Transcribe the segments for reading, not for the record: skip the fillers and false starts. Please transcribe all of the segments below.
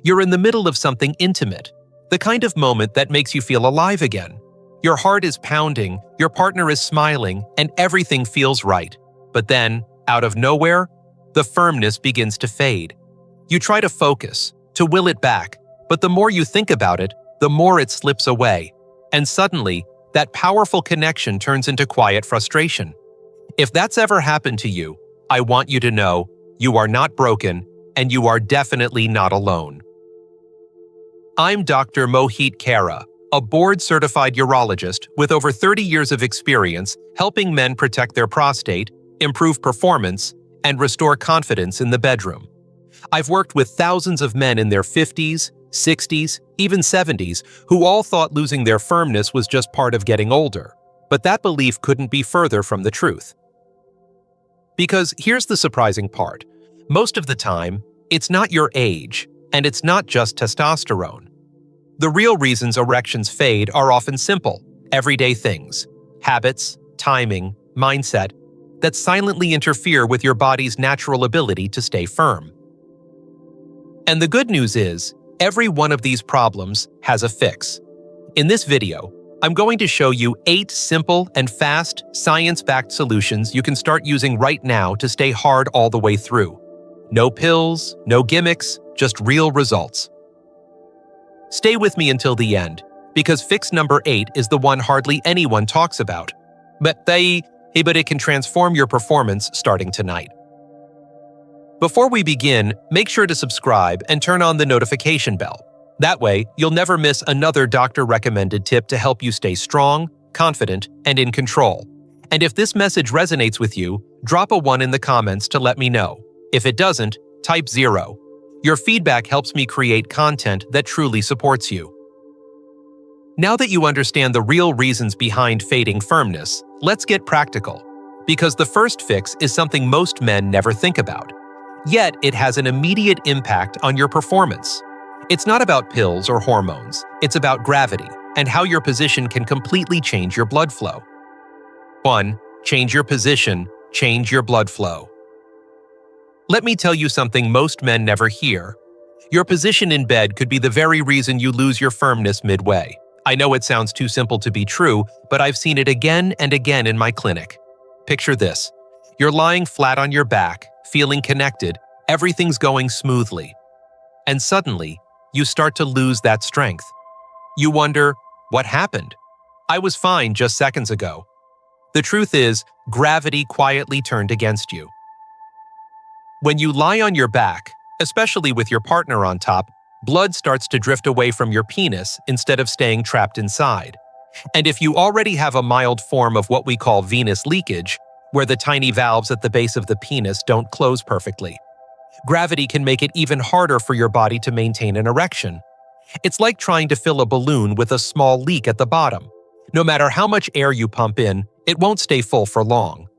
You're in the middle of something intimate, the kind of moment that makes you feel alive again. Your heart is pounding, your partner is smiling, and everything feels right. But then, out of nowhere, the firmness begins to fade. You try to focus, to will it back, but the more you think about it, the more it slips away. And suddenly, that powerful connection turns into quiet frustration. If that's ever happened to you, I want you to know you are not broken and you are definitely not alone. I'm Dr. Mohit Khera, a board-certified urologist with over 30 years of experience helping men protect their prostate, improve performance, and restore confidence in the bedroom. I've worked with thousands of men in their 50s, 60s, even 70s who all thought losing their firmness was just part of getting older, but that belief couldn't be further from the truth. Because here's the surprising part. Most of the time, it's not your age, and it's not just testosterone. The real reasons erections fade are often simple, everyday things, habits, timing, mindset, that silently interfere with your body's natural ability to stay firm. And the good news is, every one of these problems has a fix. In this video, I'm going to show you 8 simple and fast, science-backed solutions you can start using right now to stay hard all the way through. No pills, no gimmicks, just real results. Stay with me until the end, because fix number 8 is the one hardly anyone talks about. But it can transform your performance starting tonight. Before we begin, make sure to subscribe and turn on the notification bell. That way, you'll never miss another doctor-recommended tip to help you stay strong, confident, and in control. And if this message resonates with you, drop a 1 in the comments to let me know. If it doesn't, type 0. Your feedback helps me create content that truly supports you. Now that you understand the real reasons behind fading firmness, let's get practical. Because the first fix is something most men never think about. Yet, it has an immediate impact on your performance. It's not about pills or hormones, it's about gravity and how your position can completely change your blood flow. 1. Change your position, change your blood flow. Let me tell you something most men never hear. Your position in bed could be the very reason you lose your firmness midway. I know it sounds too simple to be true, but I've seen it again and again in my clinic. Picture this. You're lying flat on your back, feeling connected, everything's going smoothly. And suddenly, you start to lose that strength. You wonder, what happened? I was fine just seconds ago. The truth is, gravity quietly turned against you. When you lie on your back, especially with your partner on top, blood starts to drift away from your penis instead of staying trapped inside. And if you already have a mild form of what we call venous leakage, where the tiny valves at the base of the penis don't close perfectly, gravity can make it even harder for your body to maintain an erection. It's like trying to fill a balloon with a small leak at the bottom. No matter how much air you pump in, it won't stay full for long.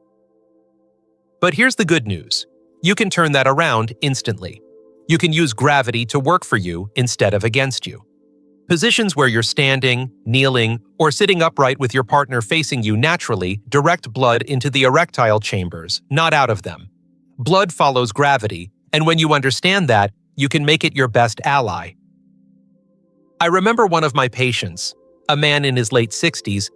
But here's the good news. You can turn that around instantly. You can use gravity to work for you instead of against you. Positions where you're standing, kneeling, or sitting upright with your partner facing you naturally direct blood into the erectile chambers, not out of them. Blood follows gravity, and when you understand that, you can make it your best ally. I remember one of my patients, a man in his late 60s,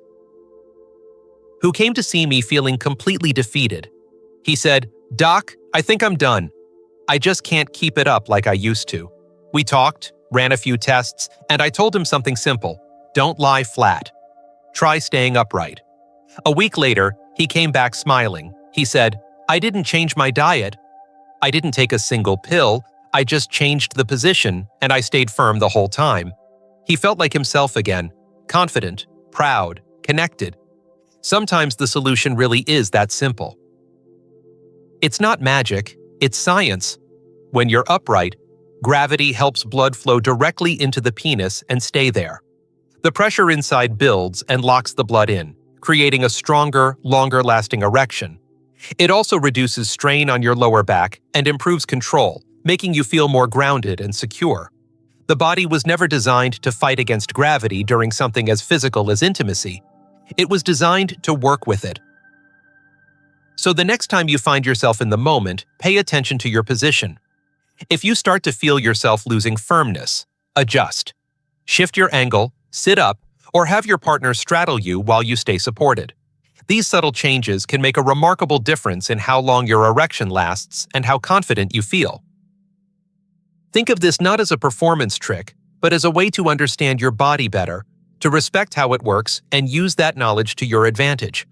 who came to see me feeling completely defeated. He said, "Doc, I think I'm done. I just can't keep it up like I used to." We talked, ran a few tests, and I told him something simple. Don't lie flat. Try staying upright. A week later, he came back smiling. He said, "I didn't change my diet. I didn't take a single pill. I just changed the position, and I stayed firm the whole time." He felt like himself again, confident, proud, connected. Sometimes the solution really is that simple. It's not magic, it's science. When you're upright, gravity helps blood flow directly into the penis and stay there. The pressure inside builds and locks the blood in, creating a stronger, longer-lasting erection. It also reduces strain on your lower back and improves control, making you feel more grounded and secure. The body was never designed to fight against gravity during something as physical as intimacy. It was designed to work with it. So the next time you find yourself in the moment, pay attention to your position. If you start to feel yourself losing firmness, adjust. Shift your angle, sit up, or have your partner straddle you while you stay supported. These subtle changes can make a remarkable difference in how long your erection lasts and how confident you feel. Think of this not as a performance trick, but as a way to understand your body better, to respect how it works, and use that knowledge to your advantage.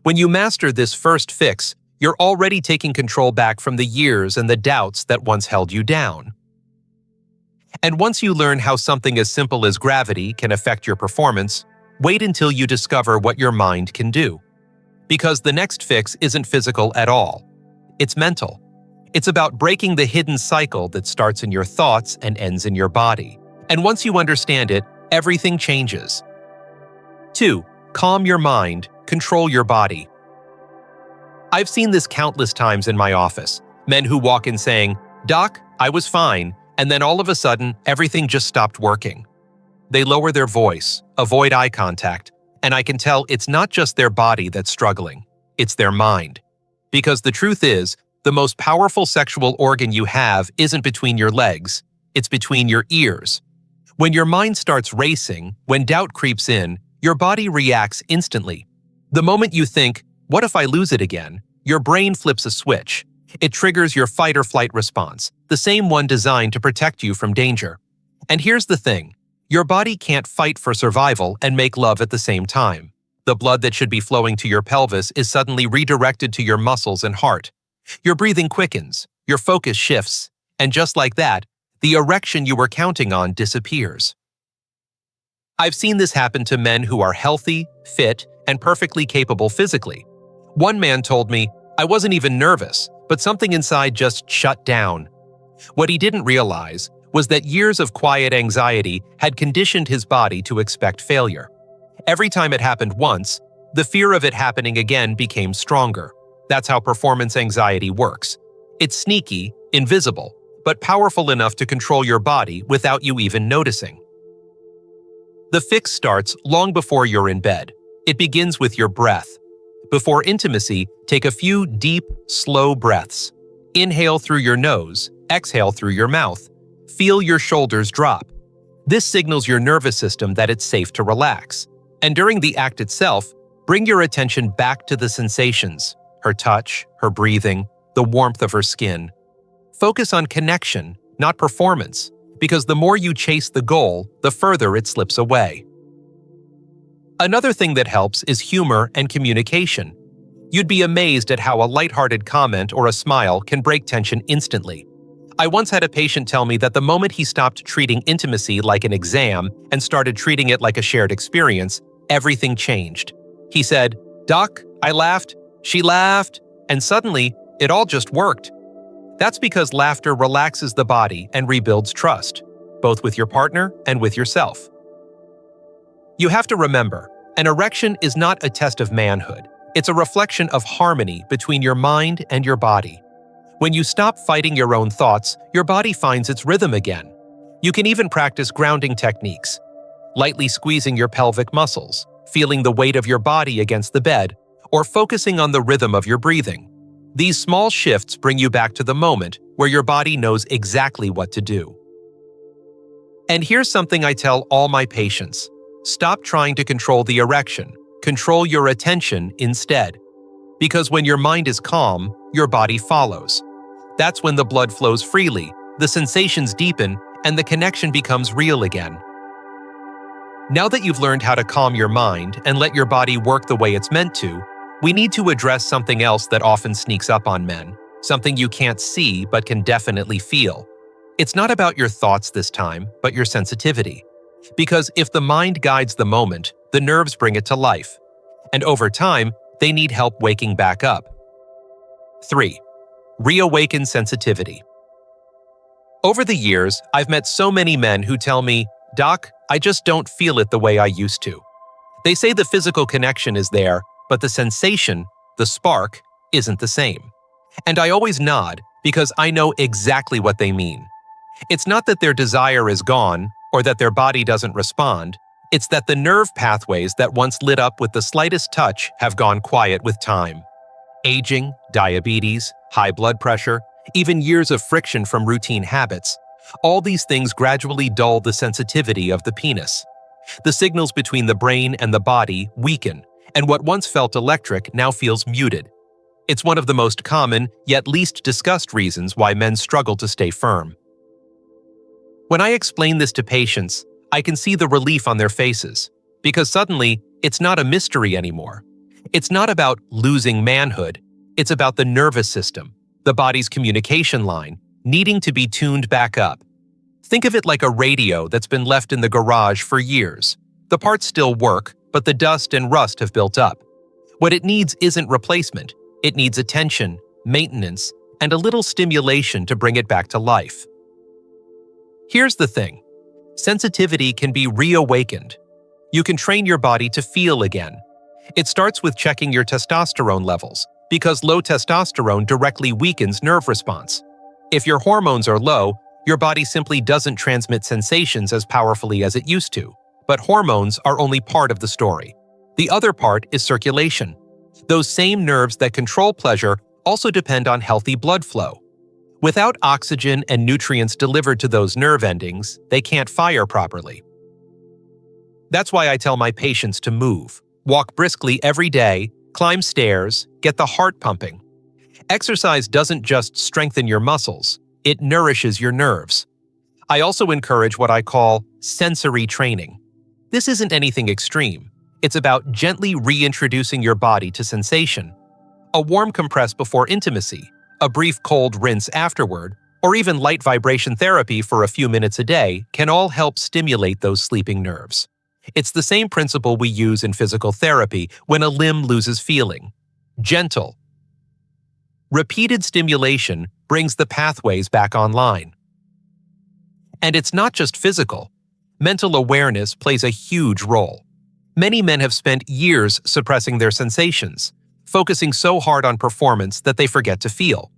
When you master this first fix, you're already taking control back from the years and the doubts that once held you down. And once you learn how something as simple as gravity can affect your performance, wait until you discover what your mind can do. Because the next fix isn't physical at all. It's mental. It's about breaking the hidden cycle that starts in your thoughts and ends in your body. And once you understand it, everything changes. 2. Calm your mind, control your body. I've seen this countless times in my office. Men who walk in saying, "Doc, I was fine," and then all of a sudden, everything just stopped working. They lower their voice, avoid eye contact, and I can tell it's not just their body that's struggling, it's their mind. Because the truth is, the most powerful sexual organ you have isn't between your legs, it's between your ears. When your mind starts racing, when doubt creeps in, your body reacts instantly. The moment you think, "What if I lose it again?" your brain flips a switch. It triggers your fight or flight response, the same one designed to protect you from danger. And here's the thing, your body can't fight for survival and make love at the same time. The blood that should be flowing to your pelvis is suddenly redirected to your muscles and heart. Your breathing quickens, your focus shifts, and just like that, the erection you were counting on disappears. I've seen this happen to men who are healthy, fit, and perfectly capable physically. One man told me, "I wasn't even nervous, but something inside just shut down." What he didn't realize was that years of quiet anxiety had conditioned his body to expect failure. Every time it happened once, the fear of it happening again became stronger. That's how performance anxiety works. It's sneaky, invisible, but powerful enough to control your body without you even noticing. The fix starts long before you're in bed. It begins with your breath. Before intimacy, take a few deep, slow breaths. Inhale through your nose, exhale through your mouth. Feel your shoulders drop. This signals your nervous system that it's safe to relax. And during the act itself, bring your attention back to the sensations, her touch, her breathing, the warmth of her skin. Focus on connection, not performance, because the more you chase the goal, the further it slips away. Another thing that helps is humor and communication. You'd be amazed at how a lighthearted comment or a smile can break tension instantly. I once had a patient tell me that the moment he stopped treating intimacy like an exam and started treating it like a shared experience, everything changed. He said, "Doc, I laughed, she laughed, and suddenly, it all just worked." That's because laughter relaxes the body and rebuilds trust, both with your partner and with yourself. You have to remember, an erection is not a test of manhood. It's a reflection of harmony between your mind and your body. When you stop fighting your own thoughts, your body finds its rhythm again. You can even practice grounding techniques, lightly squeezing your pelvic muscles, feeling the weight of your body against the bed, or focusing on the rhythm of your breathing. These small shifts bring you back to the moment where your body knows exactly what to do. And here's something I tell all my patients. Stop trying to control the erection. Control your attention instead. Because when your mind is calm, your body follows. That's when the blood flows freely, the sensations deepen, and the connection becomes real again. Now that you've learned how to calm your mind and let your body work the way it's meant to, we need to address something else that often sneaks up on men, something you can't see but can definitely feel. It's not about your thoughts this time, but your sensitivity. Because if the mind guides the moment, the nerves bring it to life. And over time, they need help waking back up. 3. Reawaken sensitivity. Over the years, I've met so many men who tell me, "Doc, I just don't feel it the way I used to." They say the physical connection is there, but the sensation, the spark, isn't the same. And I always nod because I know exactly what they mean. It's not that their desire is gone or that their body doesn't respond. It's that the nerve pathways that once lit up with the slightest touch have gone quiet with time. Aging, diabetes, high blood pressure, even years of friction from routine habits. All these things gradually dull the sensitivity of the penis. The signals between the brain and the body weaken, and what once felt electric now feels muted. It's one of the most common, yet least discussed reasons why men struggle to stay firm. When I explain this to patients, I can see the relief on their faces, because suddenly, it's not a mystery anymore. It's not about losing manhood, it's about the nervous system, the body's communication line, needing to be tuned back up. Think of it like a radio that's been left in the garage for years. The parts still work, but the dust and rust have built up. What it needs isn't replacement, it needs attention, maintenance, and a little stimulation to bring it back to life. Here's the thing. Sensitivity can be reawakened. You can train your body to feel again. It starts with checking your testosterone levels, because low testosterone directly weakens nerve response. If your hormones are low, your body simply doesn't transmit sensations as powerfully as it used to. But hormones are only part of the story. The other part is circulation. Those same nerves that control pleasure also depend on healthy blood flow. Without oxygen and nutrients delivered to those nerve endings, they can't fire properly. That's why I tell my patients to move, walk briskly every day, climb stairs, get the heart pumping. Exercise doesn't just strengthen your muscles, it nourishes your nerves. I also encourage what I call sensory training. This isn't anything extreme. It's about gently reintroducing your body to sensation. A warm compress before intimacy, a brief cold rinse afterward, or even light vibration therapy for a few minutes a day can all help stimulate those sleeping nerves. It's the same principle we use in physical therapy when a limb loses feeling. Gentle. Repeated stimulation brings the pathways back online. And it's not just physical. Mental awareness plays a huge role. Many men have spent years suppressing their sensations, focusing so hard on performance that they forget to feel.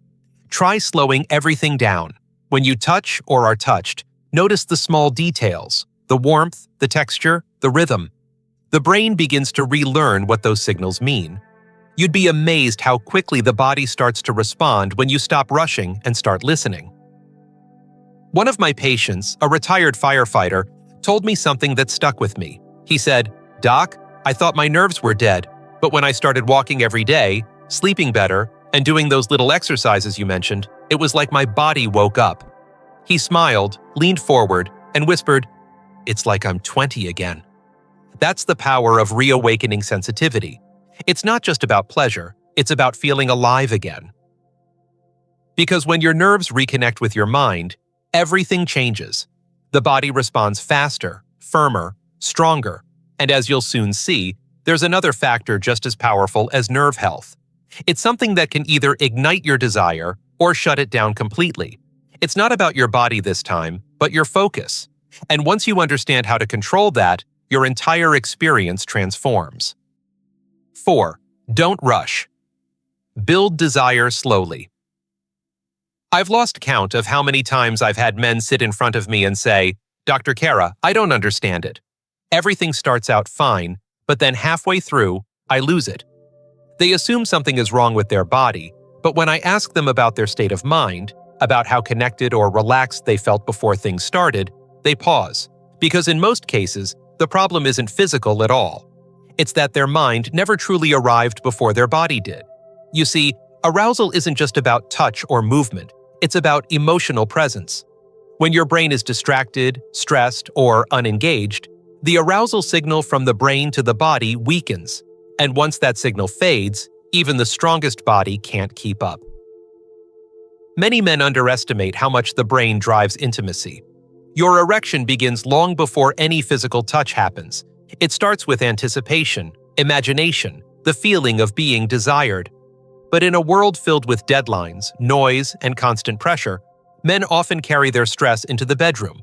Try slowing everything down. When you touch or are touched, notice the small details, the warmth, the texture, the rhythm. The brain begins to relearn what those signals mean. You'd be amazed how quickly the body starts to respond when you stop rushing and start listening. One of my patients, a retired firefighter, told me something that stuck with me. He said, "Doc, I thought my nerves were dead, but when I started walking every day, sleeping better, and doing those little exercises you mentioned, it was like my body woke up." He smiled, leaned forward, and whispered, "It's like I'm 20 again." That's the power of reawakening sensitivity. It's not just about pleasure, it's about feeling alive again. Because when your nerves reconnect with your mind, everything changes. The body responds faster, firmer, stronger, and as you'll soon see, there's another factor just as powerful as nerve health. It's something that can either ignite your desire or shut it down completely. It's not about your body this time, but your focus. And once you understand how to control that, your entire experience transforms. 4. Don't rush. Build desire slowly. I've lost count of how many times I've had men sit in front of me and say, "Dr. Khera, I don't understand it." Everything starts out fine, but then halfway through, I lose it. They assume something is wrong with their body, but when I ask them about their state of mind, about how connected or relaxed they felt before things started, they pause. Because in most cases, the problem isn't physical at all. It's that their mind never truly arrived before their body did. You see, arousal isn't just about touch or movement, it's about emotional presence. When your brain is distracted, stressed, or unengaged, the arousal signal from the brain to the body weakens, and once that signal fades, even the strongest body can't keep up. Many men underestimate how much the brain drives intimacy. Your erection begins long before any physical touch happens. It starts with anticipation, imagination, the feeling of being desired. But in a world filled with deadlines, noise, and constant pressure, men often carry their stress into the bedroom.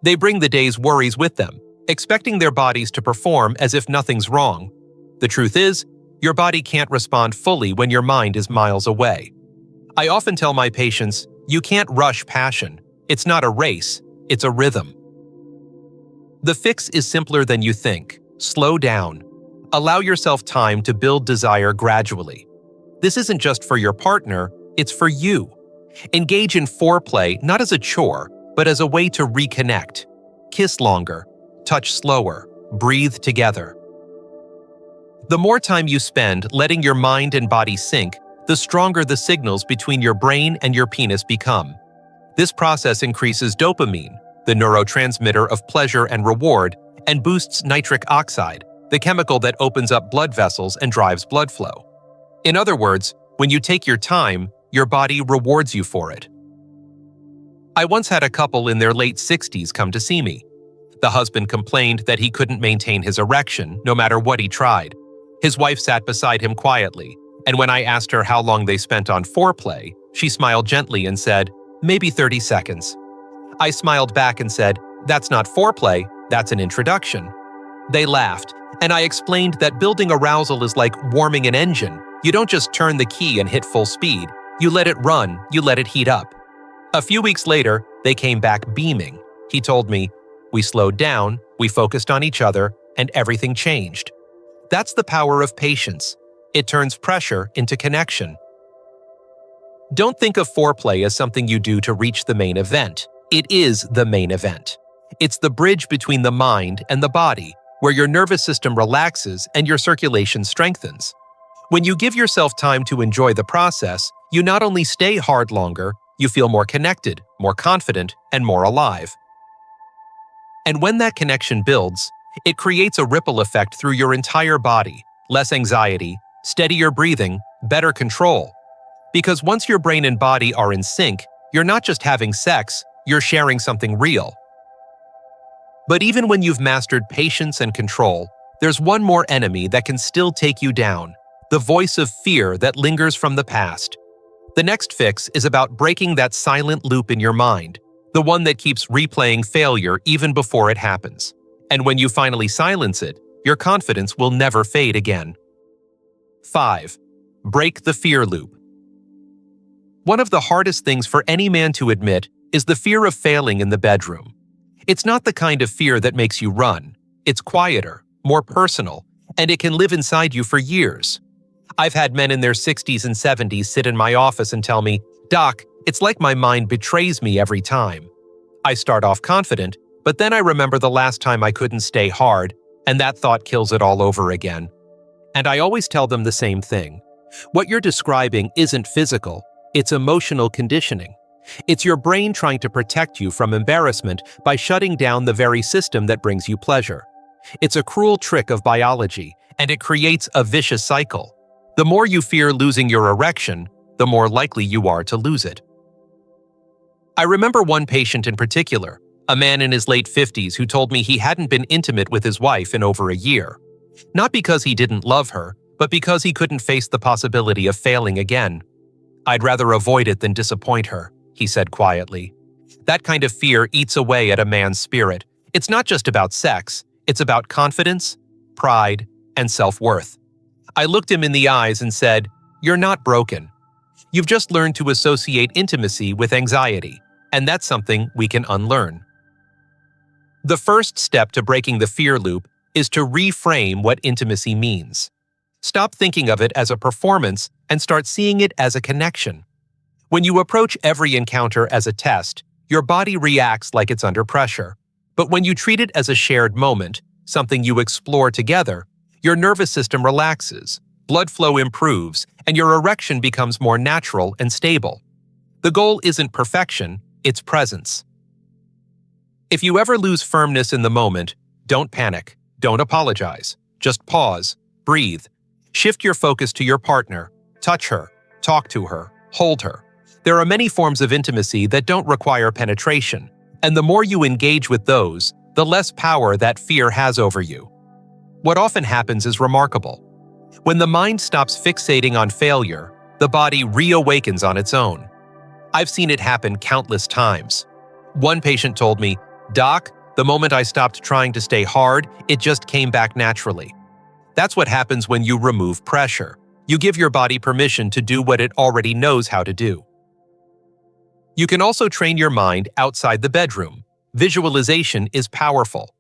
They bring the day's worries with them, expecting their bodies to perform as if nothing's wrong. The truth is, your body can't respond fully when your mind is miles away. I often tell my patients, you can't rush passion. It's not a race, it's a rhythm. The fix is simpler than you think. Slow down. Allow yourself time to build desire gradually. This isn't just for your partner, it's for you. Engage in foreplay not as a chore, but as a way to reconnect. Kiss longer, touch slower, breathe together. The more time you spend letting your mind and body sync, the stronger the signals between your brain and your penis become. This process increases dopamine, the neurotransmitter of pleasure and reward, and boosts nitric oxide, the chemical that opens up blood vessels and drives blood flow. In other words, when you take your time, your body rewards you for it. I once had a couple in their late 60s come to see me. The husband complained that he couldn't maintain his erection no matter what he tried. His wife sat beside him quietly, and when I asked her how long they spent on foreplay, she smiled gently and said, "Maybe 30 seconds." I smiled back and said, "That's not foreplay, that's an introduction." They laughed, and I explained that building arousal is like warming an engine. You don't just turn the key and hit full speed. You let it run, you let it heat up. A few weeks later, they came back beaming. He told me, "We slowed down, we focused on each other, and everything changed." That's the power of patience. It turns pressure into connection. Don't think of foreplay as something you do to reach the main event. It is the main event. It's the bridge between the mind and the body, where your nervous system relaxes and your circulation strengthens. When you give yourself time to enjoy the process, you not only stay hard longer, you feel more connected, more confident, and more alive. And when that connection builds, it creates a ripple effect through your entire body, less anxiety, steadier breathing, better control. Because once your brain and body are in sync, you're not just having sex, you're sharing something real. But even when you've mastered patience and control, there's one more enemy that can still take you down, the voice of fear that lingers from the past. The next fix is about breaking that silent loop in your mind, the one that keeps replaying failure even before it happens. And when you finally silence it, your confidence will never fade again. 5. Break the fear loop. One of the hardest things for any man to admit is the fear of failing in the bedroom. It's not the kind of fear that makes you run. It's quieter, more personal, and it can live inside you for years. I've had men in their 60s and 70s sit in my office and tell me, "Doc, it's like my mind betrays me every time." I start off confident, but then I remember the last time I couldn't stay hard, and that thought kills it all over again. And I always tell them the same thing. What you're describing isn't physical, it's emotional conditioning. It's your brain trying to protect you from embarrassment by shutting down the very system that brings you pleasure. It's a cruel trick of biology, and it creates a vicious cycle. The more you fear losing your erection, the more likely you are to lose it. I remember one patient in particular, a man in his late 50s who told me he hadn't been intimate with his wife in over a year. Not because he didn't love her, but because he couldn't face the possibility of failing again. "I'd rather avoid it than disappoint her," he said quietly. That kind of fear eats away at a man's spirit. It's not just about sex, it's about confidence, pride, and self-worth. I looked him in the eyes and said, "You're not broken. You've just learned to associate intimacy with anxiety, and that's something we can unlearn." The first step to breaking the fear loop is to reframe what intimacy means. Stop thinking of it as a performance and start seeing it as a connection. When you approach every encounter as a test, your body reacts like it's under pressure. But when you treat it as a shared moment, something you explore together, your nervous system relaxes, blood flow improves, and your erection becomes more natural and stable. The goal isn't perfection, it's presence. If you ever lose firmness in the moment, don't panic, don't apologize. Just pause, breathe. Shift your focus to your partner, touch her, talk to her, hold her. There are many forms of intimacy that don't require penetration, and the more you engage with those, the less power that fear has over you. What often happens is remarkable. When the mind stops fixating on failure, the body reawakens on its own. I've seen it happen countless times. One patient told me, "Doc, the moment I stopped trying to stay hard, it just came back naturally." That's what happens when you remove pressure. You give your body permission to do what it already knows how to do. You can also train your mind outside the bedroom. Visualization is powerful.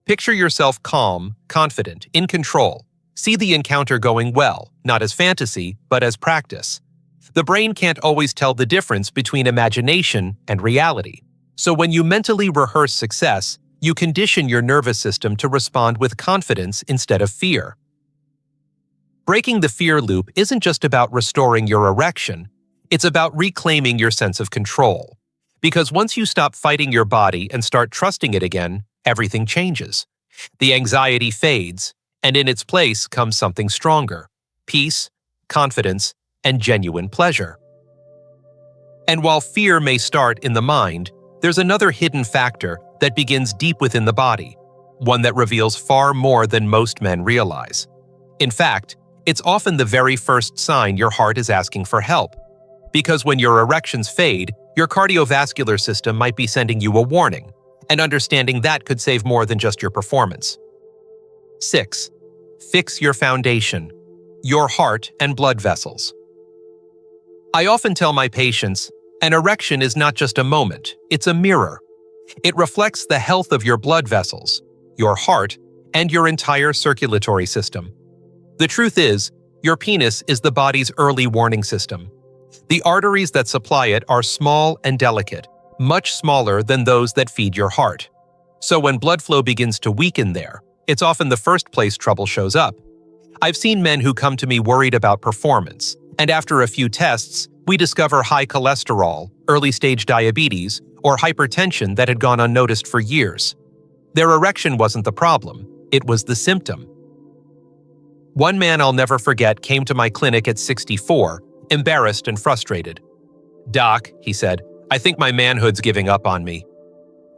Picture yourself calm, confident, in control. See the encounter going well, not as fantasy, but as practice. The brain can't always tell the difference between imagination and reality. So when you mentally rehearse success, you condition your nervous system to respond with confidence instead of fear. Breaking the fear loop isn't just about restoring your erection, it's about reclaiming your sense of control. Because once you stop fighting your body and start trusting it again, everything changes. The anxiety fades, and in its place comes something stronger: peace, confidence, and genuine pleasure. And while fear may start in the mind, there's another hidden factor that begins deep within the body, one that reveals far more than most men realize. In fact, it's often the very first sign your heart is asking for help. Because when your erections fade, your cardiovascular system might be sending you a warning, and understanding that could save more than just your performance. 6. Fix your foundation: your heart and blood vessels. I often tell my patients, an erection is not just a moment, it's a mirror. It reflects the health of your blood vessels, your heart, and your entire circulatory system. The truth is, your penis is the body's early warning system. The arteries that supply it are small and delicate, much smaller than those that feed your heart. So when blood flow begins to weaken there, it's often the first place trouble shows up. I've seen men who come to me worried about performance, and after a few tests, we discover high cholesterol, early-stage diabetes, or hypertension that had gone unnoticed for years. Their erection wasn't the problem, it was the symptom. One man I'll never forget came to my clinic at 64, embarrassed and frustrated. "Doc," he said, "I think my manhood's giving up on me."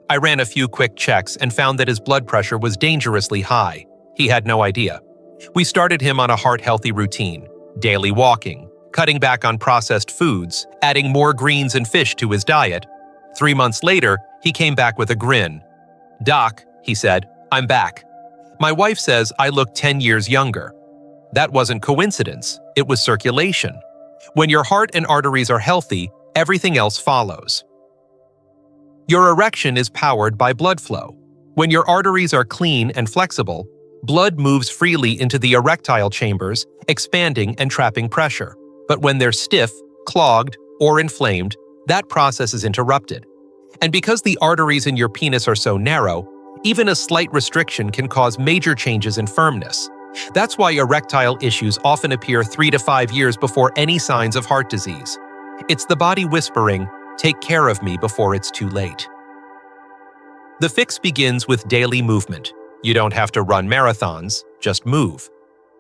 I ran a few quick checks and found that his blood pressure was dangerously high. He had no idea. We started him on a heart-healthy routine: daily walking, cutting back on processed foods, adding more greens and fish to his diet. 3 months later, he came back with a grin. "Doc," he said, "I'm back. My wife says I look 10 years younger." That wasn't coincidence, it was circulation. When your heart and arteries are healthy, everything else follows. Your erection is powered by blood flow. When your arteries are clean and flexible, blood moves freely into the erectile chambers, expanding and trapping pressure. But when they're stiff, clogged, or inflamed, that process is interrupted. And because the arteries in your penis are so narrow, even a slight restriction can cause major changes in firmness. That's why erectile issues often appear 3 to 5 years before any signs of heart disease. It's the body whispering, "Take care of me before it's too late." The fix begins with daily movement. You don't have to run marathons, just move.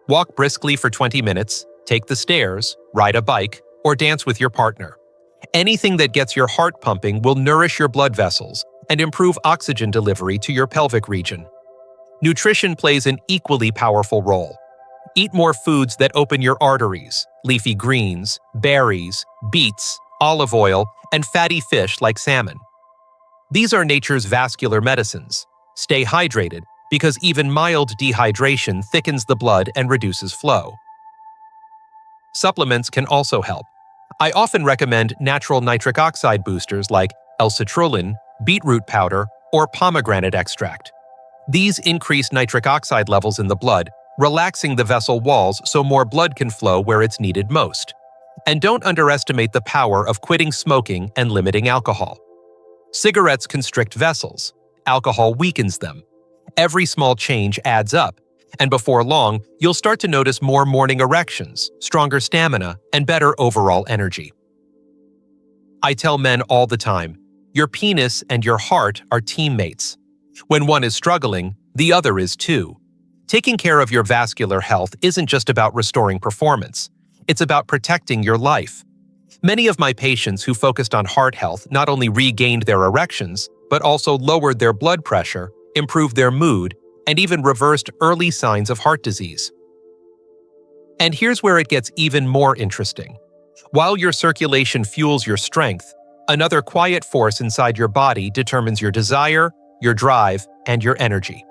Walk briskly for 20 minutes, take the stairs, ride a bike, or dance with your partner. Anything that gets your heart pumping will nourish your blood vessels and improve oxygen delivery to your pelvic region. Nutrition plays an equally powerful role. Eat more foods that open your arteries: leafy greens, berries, beets, olive oil, and fatty fish like salmon. These are nature's vascular medicines. Stay hydrated, because even mild dehydration thickens the blood and reduces flow. Supplements can also help. I often recommend natural nitric oxide boosters like L-citrulline, beetroot powder, or pomegranate extract. These increase nitric oxide levels in the blood, relaxing the vessel walls so more blood can flow where it's needed most. And don't underestimate the power of quitting smoking and limiting alcohol. Cigarettes constrict vessels. Alcohol weakens them. Every small change adds up, and before long, you'll start to notice more morning erections, stronger stamina, and better overall energy. I tell men all the time, your penis and your heart are teammates. When one is struggling, the other is too. Taking care of your vascular health isn't just about restoring performance. It's about protecting your life. Many of my patients who focused on heart health not only regained their erections, but also lowered their blood pressure, improved their mood, and even reversed early signs of heart disease. And here's where it gets even more interesting. While your circulation fuels your strength, another quiet force inside your body determines your desire, your drive, and your energy.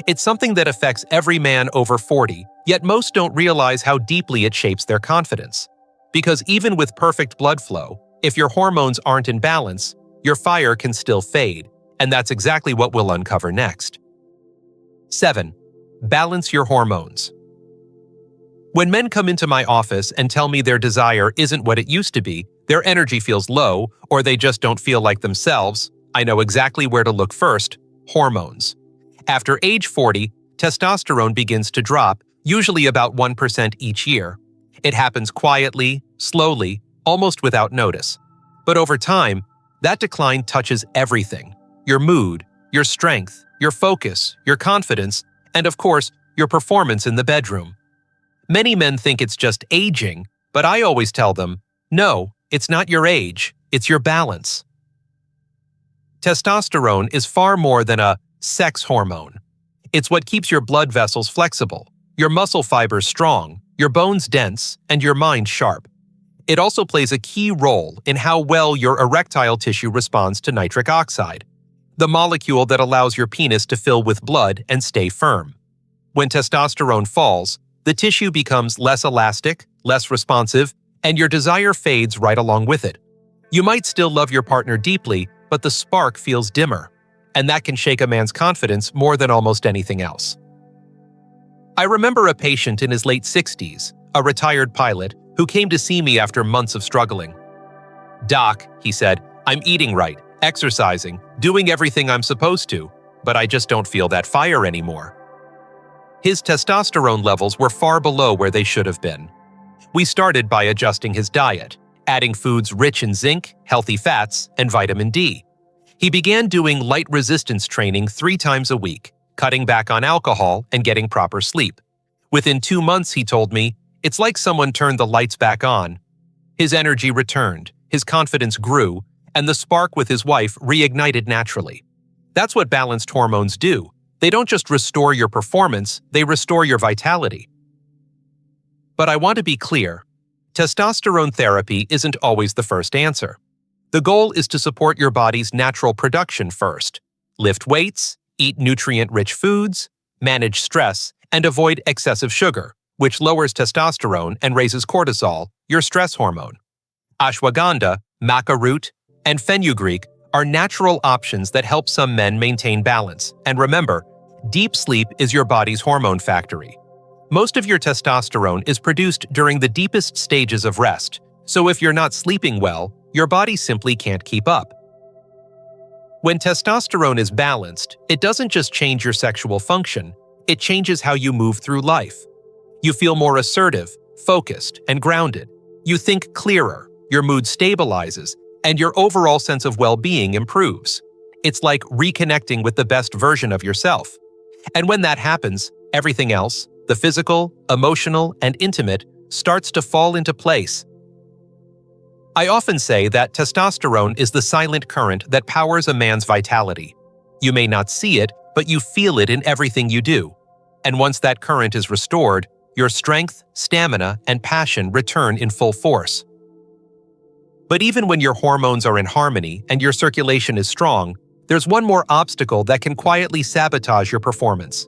It's something that affects every man over 40, yet most don't realize how deeply it shapes their confidence. Because even with perfect blood flow, if your hormones aren't in balance, your fire can still fade, and that's exactly what we'll uncover next. 7. Balance your hormones. When men come into my office and tell me their desire isn't what it used to be, their energy feels low, or they just don't feel like themselves, I know exactly where to look first: hormones. After age 40, testosterone begins to drop, usually about 1% each year. It happens quietly, slowly, almost without notice. But over time, that decline touches everything: your mood, your strength, your focus, your confidence, and of course, your performance in the bedroom. Many men think it's just aging, but I always tell them, no, it's not your age, it's your balance. Testosterone is far more than a sex hormone. It's what keeps your blood vessels flexible, your muscle fibers strong, your bones dense, and your mind sharp. It also plays a key role in how well your erectile tissue responds to nitric oxide, the molecule that allows your penis to fill with blood and stay firm. When testosterone falls, the tissue becomes less elastic, less responsive, and your desire fades right along with it. You might still love your partner deeply, but the spark feels dimmer, and that can shake a man's confidence more than almost anything else. I remember a patient in his late 60s, a retired pilot, who came to see me after months of struggling. "Doc," he said, "I'm eating right, exercising, doing everything I'm supposed to, but I just don't feel that fire anymore." His testosterone levels were far below where they should have been. We started by adjusting his diet, adding foods rich in zinc, healthy fats, and vitamin D. He began doing light resistance training 3 times a week, cutting back on alcohol and getting proper sleep. Within 2 months, he told me, it's like someone turned the lights back on. His energy returned, his confidence grew, and the spark with his wife reignited naturally. That's what balanced hormones do. They don't just restore your performance, they restore your vitality. But I want to be clear, testosterone therapy isn't always the first answer. The goal is to support your body's natural production first. Lift weights, eat nutrient-rich foods, manage stress, and avoid excessive sugar, which lowers testosterone and raises cortisol, your stress hormone. Ashwagandha, maca root, and fenugreek are natural options that help some men maintain balance. And remember, deep sleep is your body's hormone factory. Most of your testosterone is produced during the deepest stages of rest, so if you're not sleeping well, your body simply can't keep up. When testosterone is balanced, it doesn't just change your sexual function, it changes how you move through life. You feel more assertive, focused, and grounded. You think clearer, your mood stabilizes, and your overall sense of well-being improves. It's like reconnecting with the best version of yourself. And when that happens, everything else, the physical, emotional, and intimate, starts to fall into place. I often say that testosterone is the silent current that powers a man's vitality. You may not see it, but you feel it in everything you do. And once that current is restored, your strength, stamina, and passion return in full force. But even when your hormones are in harmony and your circulation is strong, there's one more obstacle that can quietly sabotage your performance.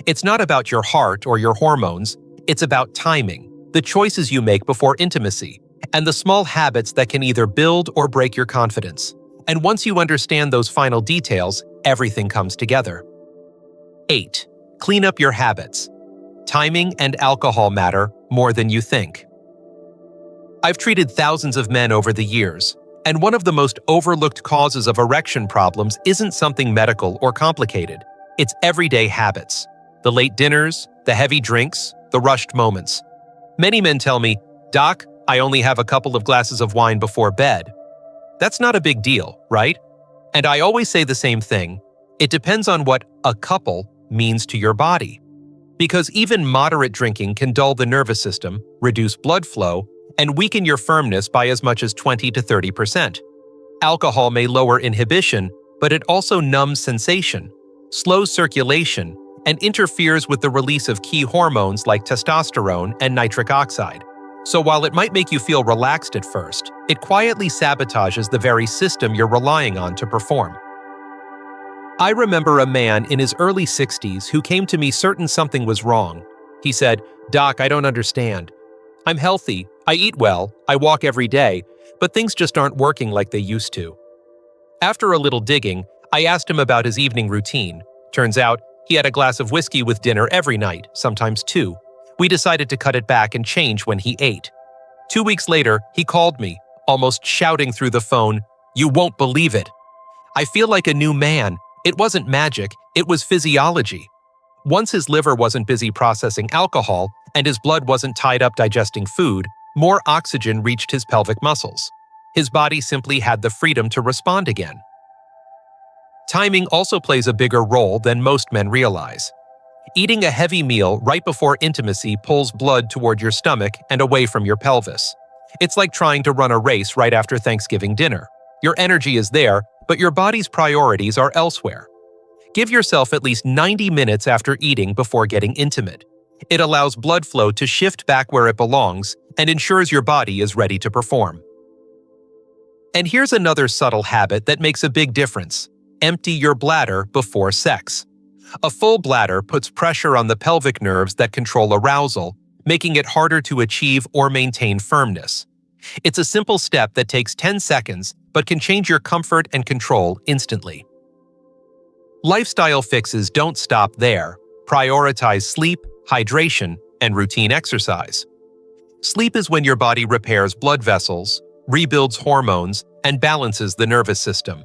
It's not about your heart or your hormones, it's about timing, the choices you make before intimacy, and the small habits that can either build or break your confidence. And once you understand those final details, everything comes together. 8. Clean up your habits. Timing and alcohol matter more than you think. I've treated thousands of men over the years, and one of the most overlooked causes of erection problems isn't something medical or complicated. It's everyday habits. The late dinners, the heavy drinks, the rushed moments. Many men tell me, "Doc, I only have a couple of glasses of wine before bed." That's not a big deal, right? And I always say the same thing. It depends on what a couple means to your body. Because even moderate drinking can dull the nervous system, reduce blood flow, and weaken your firmness by as much as 20 to 30%. Alcohol may lower inhibition, but it also numbs sensation, slows circulation, and interferes with the release of key hormones like testosterone and nitric oxide. So while it might make you feel relaxed at first, it quietly sabotages the very system you're relying on to perform. I remember a man in his early 60s who came to me certain something was wrong. He said, "Doc, I don't understand. I'm healthy, I eat well, I walk every day, but things just aren't working like they used to." After a little digging, I asked him about his evening routine. Turns out, he had a glass of whiskey with dinner every night, sometimes 2. We decided to cut it back and change when he ate. 2 weeks later, he called me, almost shouting through the phone, "You won't believe it. I feel like a new man. It wasn't magic, it was physiology." Once his liver wasn't busy processing alcohol and his blood wasn't tied up digesting food, more oxygen reached his pelvic muscles. His body simply had the freedom to respond again. Timing also plays a bigger role than most men realize. Eating a heavy meal right before intimacy pulls blood toward your stomach and away from your pelvis. It's like trying to run a race right after Thanksgiving dinner. Your energy is there, but your body's priorities are elsewhere. Give yourself at least 90 minutes after eating before getting intimate. It allows blood flow to shift back where it belongs and ensures your body is ready to perform. And here's another subtle habit that makes a big difference. Empty your bladder before sex. A full bladder puts pressure on the pelvic nerves that control arousal, making it harder to achieve or maintain firmness. It's a simple step that takes 10 seconds but can change your comfort and control instantly. Lifestyle fixes don't stop there. Prioritize sleep, hydration, and routine exercise. Sleep is when your body repairs blood vessels, rebuilds hormones, and balances the nervous system.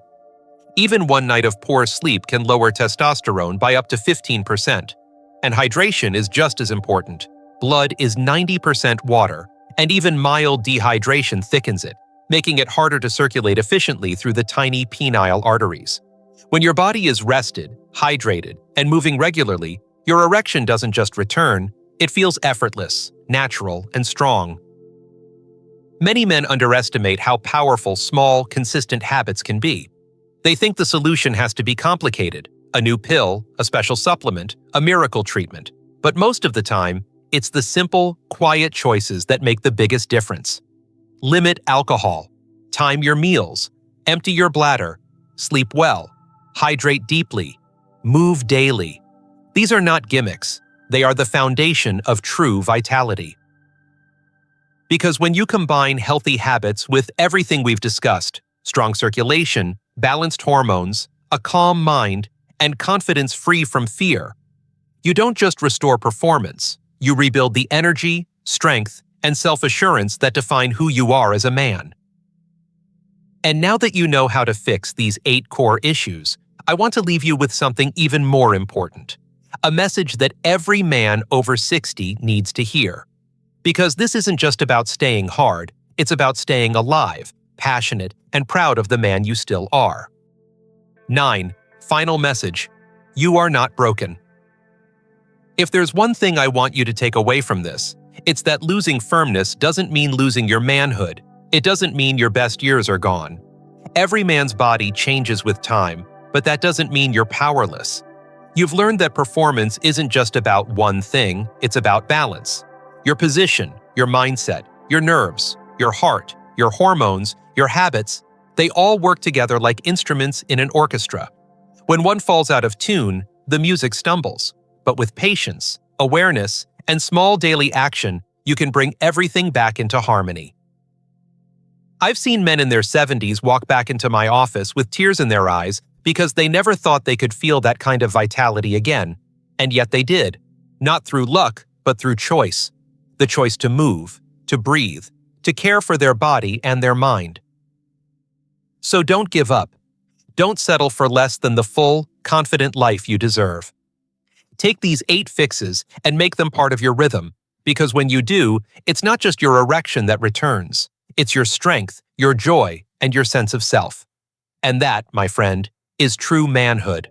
Even one night of poor sleep can lower testosterone by up to 15%. And hydration is just as important. Blood is 90% water, and even mild dehydration thickens it, making it harder to circulate efficiently through the tiny penile arteries. When your body is rested, hydrated, and moving regularly, your erection doesn't just return, it feels effortless, natural, and strong. Many men underestimate how powerful small, consistent habits can be. They think the solution has to be complicated, a new pill, a special supplement, a miracle treatment. But most of the time, it's the simple, quiet choices that make the biggest difference. Limit alcohol, time your meals, empty your bladder, sleep well, hydrate deeply, move daily. These are not gimmicks. They are the foundation of true vitality. Because when you combine healthy habits with everything we've discussed, strong circulation, balanced hormones, a calm mind, and confidence free from fear, you don't just restore performance, you rebuild the energy, strength, and self-assurance that define who you are as a man. And now that you know how to fix these 8 core issues, I want to leave you with something even more important. A message that every man over 60 needs to hear. Because this isn't just about staying hard, it's about staying alive, passionate, and proud of the man you still are. 9. Final message. You are not broken. If there's one thing I want you to take away from this, it's that losing firmness doesn't mean losing your manhood. It doesn't mean your best years are gone. Every man's body changes with time, but that doesn't mean you're powerless. You've learned that performance isn't just about one thing, it's about balance. Your position, your mindset, your nerves, your heart, your hormones, your habits, they all work together like instruments in an orchestra. When one falls out of tune, the music stumbles. But with patience, awareness, and small daily action, you can bring everything back into harmony. I've seen men in their 70s walk back into my office with tears in their eyes because they never thought they could feel that kind of vitality again. And yet they did. Not through luck, but through choice. The choice to move, to breathe, to care for their body and their mind. So don't give up. Don't settle for less than the full, confident life you deserve. Take these 8 fixes and make them part of your rhythm, because when you do, it's not just your erection that returns. It's your strength, your joy, and your sense of self. And that, my friend, is true manhood.